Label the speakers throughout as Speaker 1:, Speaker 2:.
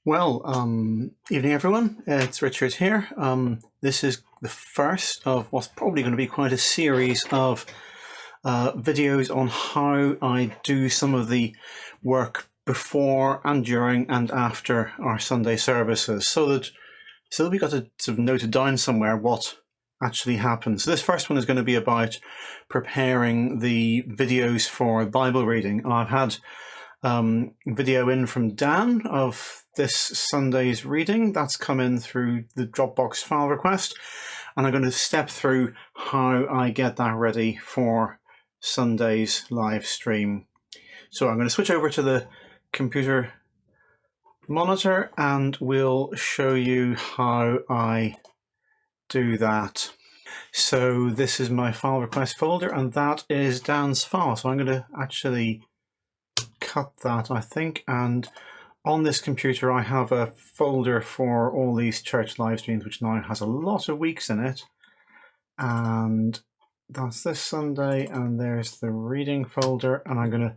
Speaker 1: Well, evening everyone. It's Richard here. This is the first of what's probably going to be quite a series of videos on how I do some of the work before and during and after our Sunday services, so we got to sort of note it down somewhere what actually happens. So this first one is going to be about preparing the videos for Bible reading. I've had video in from Dan of this Sunday's reading. That's come in through the Dropbox file request, and I'm going to step through how I get that ready for Sunday's live stream. So I'm going to switch over to the computer monitor and we'll show you how I do that. So this is my file request folder and that is Dan's file. So I'm going to actually cut that, I think, and on this computer I have a folder for all these church live streams which now has a lot of weeks in it, and that's this Sunday, and there's the reading folder, and I'm going to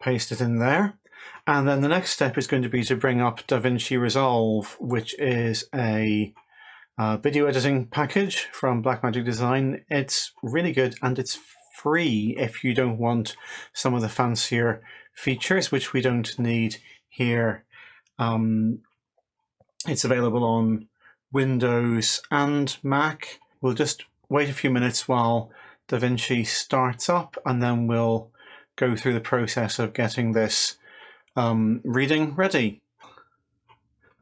Speaker 1: paste it in there. And then the next step is going to be to bring up DaVinci Resolve, which is a video editing package from Blackmagic Design. It's really good and it's free if you don't want some of the fancier features, which we don't need here. It's available on Windows and Mac. We'll just wait a few minutes while DaVinci starts up, and then we'll go through the process of getting this reading ready.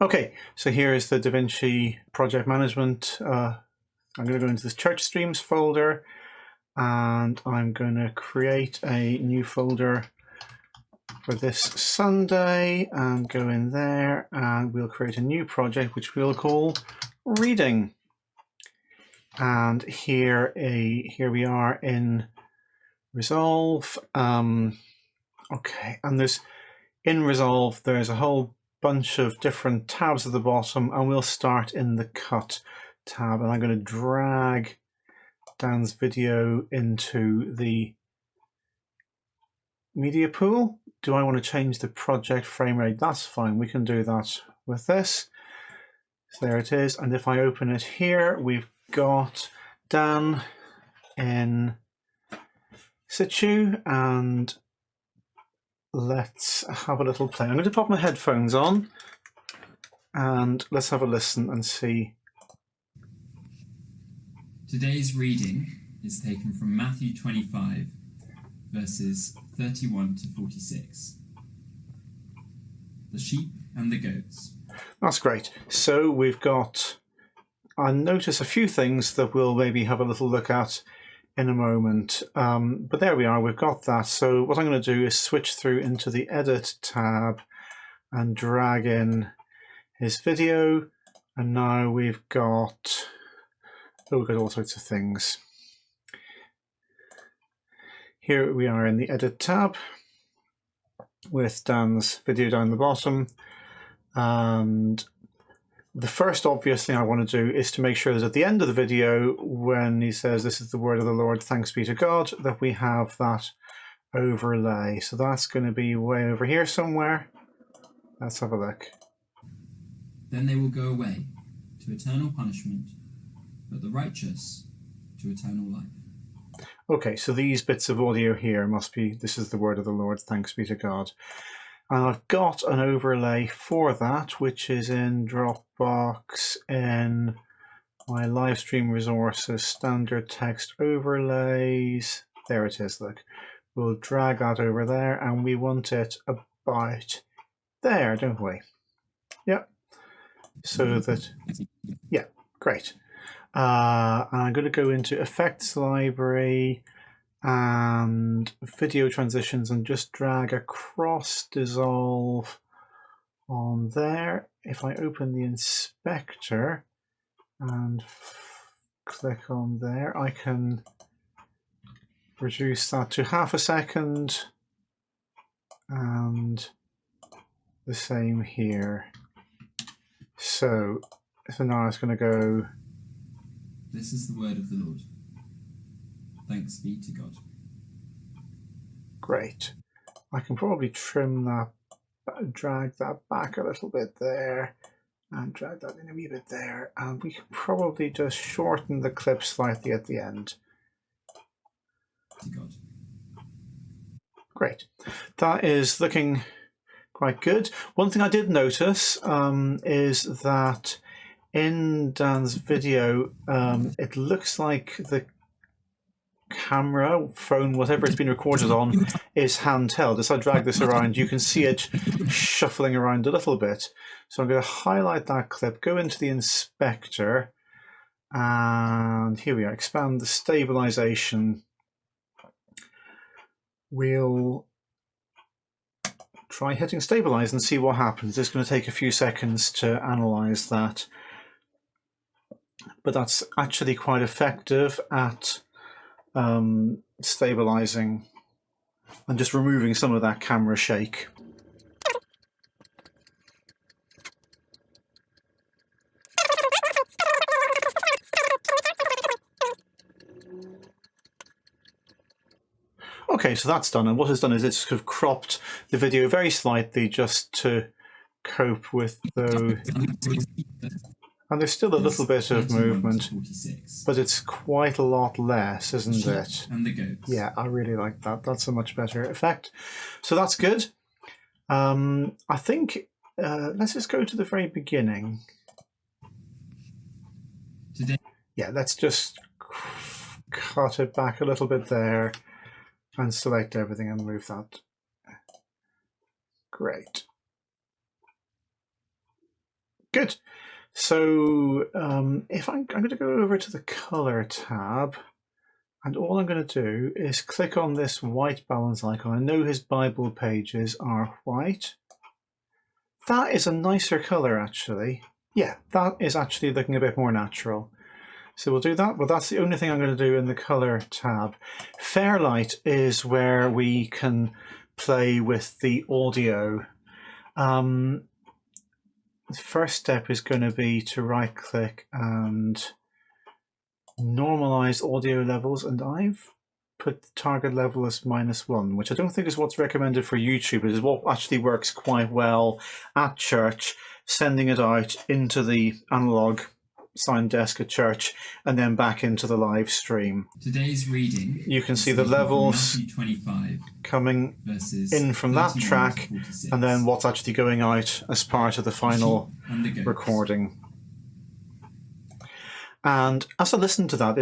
Speaker 1: Okay, so here is the DaVinci project management. I'm going to go into this church streams folder, and I'm going to create a new folder for this Sunday and go in there, and we'll create a new project which we'll call reading. And here we are in Resolve. Okay, and in Resolve there's a whole bunch of different tabs at the bottom, and we'll start in the Cut tab, and I'm going to drag Dan's video into the media pool. Do I want to change the project frame rate? That's fine, we can do that with this. So there it is, and if I open it here, we've got Dan in situ, and let's have a little play. I'm going to pop my headphones on and let's have a listen and see.
Speaker 2: Today's reading is taken from Matthew 25, verses 31 to 46. The sheep and the goats.
Speaker 1: That's great. So we've got, I notice a few things that we'll maybe have a little look at in a moment. But there we are, we've got that. So what I'm going to do is switch through into the Edit tab and drag in his video. And now we've got all sorts of things. Here we are in the Edit tab with Dan's video down the bottom. And the first obvious thing I want to do is to make sure that at the end of the video, when he says, "This is the word of the Lord, thanks be to God," that we have that overlay. So that's going to be way over here somewhere. Let's have a look.
Speaker 2: Then they will go away to eternal punishment, but the righteous to eternal life.
Speaker 1: Okay, so these bits of audio here must be, "This is the word of the Lord, thanks be to God." And I've got an overlay for that, which is in Dropbox in my live stream resources, standard text overlays. There it is, look. We'll drag that over there, and we want it about there, don't we? Yep. So that, yeah, great. And I'm going to go into Effects Library and Video Transitions and just drag across Dissolve on there. If I open the inspector and click on there, I can reduce that to half a second, and the same here. So now it's going to go,
Speaker 2: "This is the word of the Lord. Thanks be to God."
Speaker 1: Great. I can probably trim that drag that back a little bit there and drag that in a wee bit there. And we can probably just shorten the clip slightly at the end.
Speaker 2: God.
Speaker 1: Great. That is looking quite good. One thing I did notice is that in Dan's video, it looks like the camera, phone, whatever it's been recorded on, is handheld. As I drag this around, you can see it shuffling around a little bit. So I'm going to highlight that clip, go into the inspector, and here we are, expand the stabilization. We'll try hitting stabilize and see what happens. It's going to take a few seconds to analyze that. But that's actually quite effective at stabilizing and just removing some of that camera shake. Okay, so that's done, and what it's done is it's sort of cropped the video very slightly just to cope with the... And there's still a little bit of movement, but it's quite a lot less, isn't it?
Speaker 2: And the goats.
Speaker 1: Yeah, I really like that. That's a much better effect. So that's good. I think, let's just go to the very beginning.
Speaker 2: Today.
Speaker 1: Yeah, let's just cut it back a little bit there and select everything and move that. Great. Good. So if I'm going to go over to the color tab, and all I'm going to do is click on this white balance icon. I know his Bible pages are white. That is a nicer color, actually. Yeah, that is actually looking a bit more natural. So we'll do that, but that's the only thing I'm going to do in the color tab. Fairlight is where we can play with the audio. The first step is going to be to right click and normalize audio levels, and I've put the target level as -1, which I don't think is what's recommended for YouTube. It is what actually works quite well at church, sending it out into the analog sound desk at church and then back into the live stream.
Speaker 2: Today's reading,
Speaker 1: you can see the levels
Speaker 2: 25
Speaker 1: coming in from that track and then what's actually going out as part of the final recording. And as I listen to that,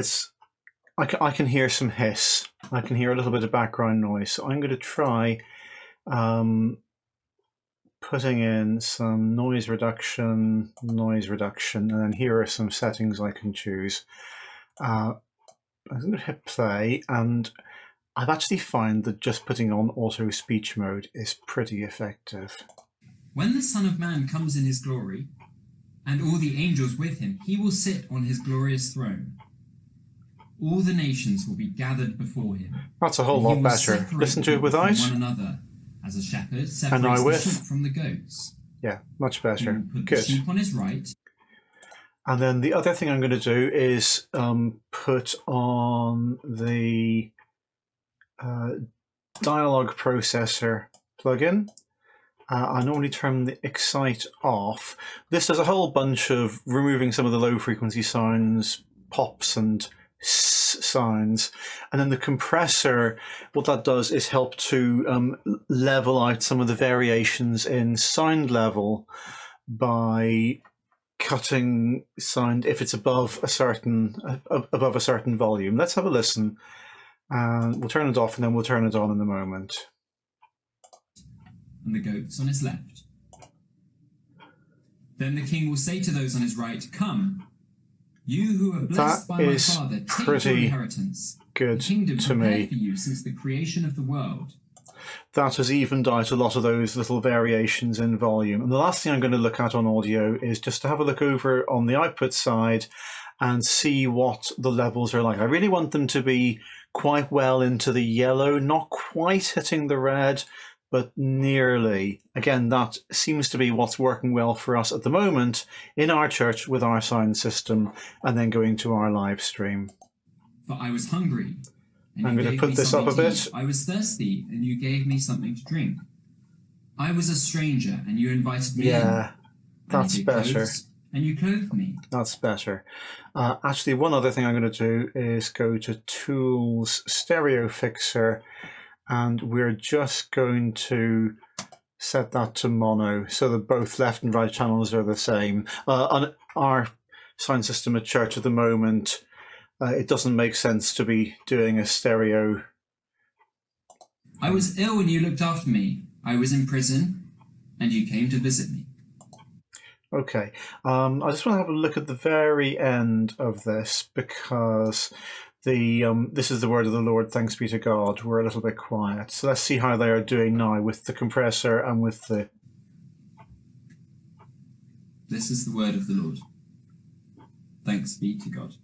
Speaker 1: I can hear some hiss. I can hear a little bit of background noise. So I'm going to try putting in some noise reduction, and then here are some settings I can choose. I'm going to hit play, and I've actually found that just putting on auto speech mode is pretty effective.
Speaker 2: When the Son of Man comes in his glory, and all the angels with him, he will sit on his glorious throne. All the nations will be gathered before him.
Speaker 1: That's a whole lot better. Listen to it without.
Speaker 2: One another, as a shepherd separates the sheep from the goats.
Speaker 1: Yeah, much better.
Speaker 2: He will put
Speaker 1: Good.
Speaker 2: The sheep on his right.
Speaker 1: And then the other thing I'm going to do is put on the dialogue processor plugin. I normally turn the Excite off. This does a whole bunch of removing some of the low frequency sounds, pops and sounds, and then the compressor, what that does is help to level out some of the variations in sound level by cutting sound if it's above a certain volume. Let's have a listen, and we'll turn it off and then we'll turn it on in a moment.
Speaker 2: And the goats on his left. Then the king will say to those on his right, "Come, you who are blessed by my Father, take your inheritance.
Speaker 1: Good
Speaker 2: the kingdom
Speaker 1: to
Speaker 2: prepared
Speaker 1: me.
Speaker 2: For you since the creation of the world."
Speaker 1: That has evened out a lot of those little variations in volume. And the last thing I'm going to look at on audio is just to have a look over on the output side and see what the levels are like. I really want them to be quite well into the yellow, not quite hitting the red, but nearly. Again, that seems to be what's working well for us at the moment in our church with our sound system, and then going to our live stream.
Speaker 2: For I was hungry, and
Speaker 1: I'm
Speaker 2: you
Speaker 1: going to
Speaker 2: gave
Speaker 1: put
Speaker 2: me
Speaker 1: this up a
Speaker 2: something to
Speaker 1: bit.
Speaker 2: eat. I was thirsty, and you gave me something to drink. I was a stranger, and you invited me in.
Speaker 1: Yeah, that's
Speaker 2: I needed
Speaker 1: better.
Speaker 2: clothes, and you clothed me.
Speaker 1: That's better. Actually, one other thing I'm going to do is go to Tools, Stereo Fixer, and we're just going to set that to mono so that both left and right channels are the same. On our sound system at church at the moment, it doesn't make sense to be doing a stereo.
Speaker 2: I was ill and you looked after me. I was in prison and you came to visit me.
Speaker 1: Okay, I just want to have a look at the very end of this because this is the word of the Lord, thanks be to God. We're a little bit quiet. So let's see how they are doing now with the compressor and with the...
Speaker 2: This is the word of the Lord. Thanks be to God.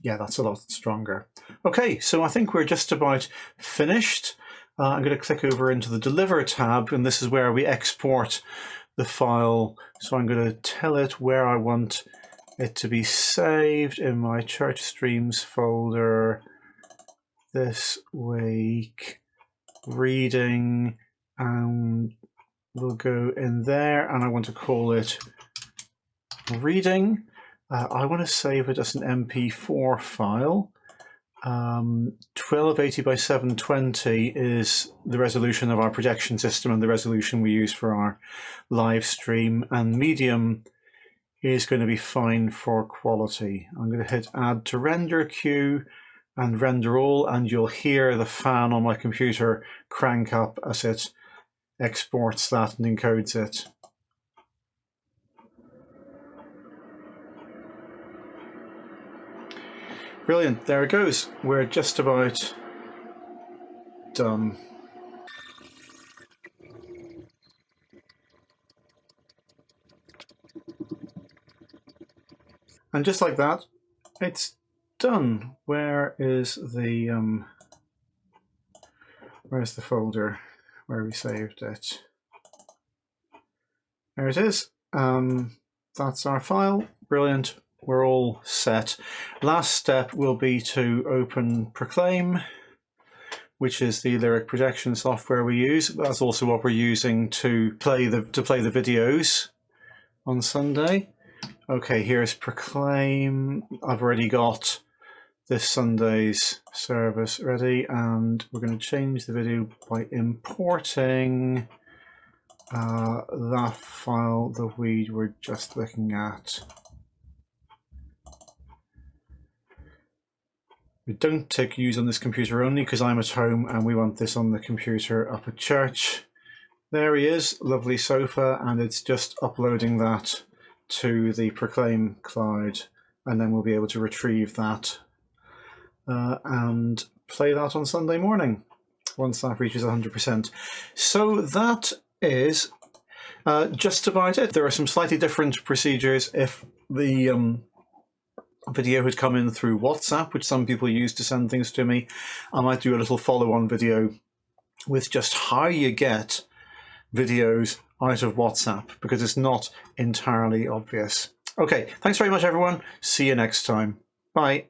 Speaker 1: Yeah, that's a lot stronger. Okay, so I think we're just about finished. I'm going to click over into the Deliver tab, and this is where we export the file. So I'm going to tell it where I want it to be saved in my Church Streams folder this week, reading, and we'll go in there, and I want to call it reading. I want to save it as an MP4 file. 1280 by 720 is the resolution of our projection system and the resolution we use for our live stream, and medium is going to be fine for quality. I'm going to hit add to render queue and render all, and you'll hear the fan on my computer crank up as it exports that and encodes it. Brilliant, there it goes. We're just about done. And just like that, it's done. Where is the where's the folder where we saved it? There it is. That's our file. Brilliant. We're all set. Last step will be to open Proclaim, which is the lyric projection software we use. That's also what we're using to play the videos on Sunday. Okay, here's Proclaim. I've already got this Sunday's service ready, and we're going to change the video by importing that file that we were just looking at. We don't tick use on this computer only because I'm at home and we want this on the computer up at church. There he is, lovely sofa, and it's just uploading that to the Proclaim cloud, and then we'll be able to retrieve that and play that on Sunday morning once that reaches 100%. So that is just about it. There are some slightly different procedures if the video had come in through WhatsApp, which some people use to send things to me. I might do a little follow-on video with just how you get videos out of WhatsApp, because it's not entirely obvious. Okay, thanks very much, everyone. See you next time. Bye.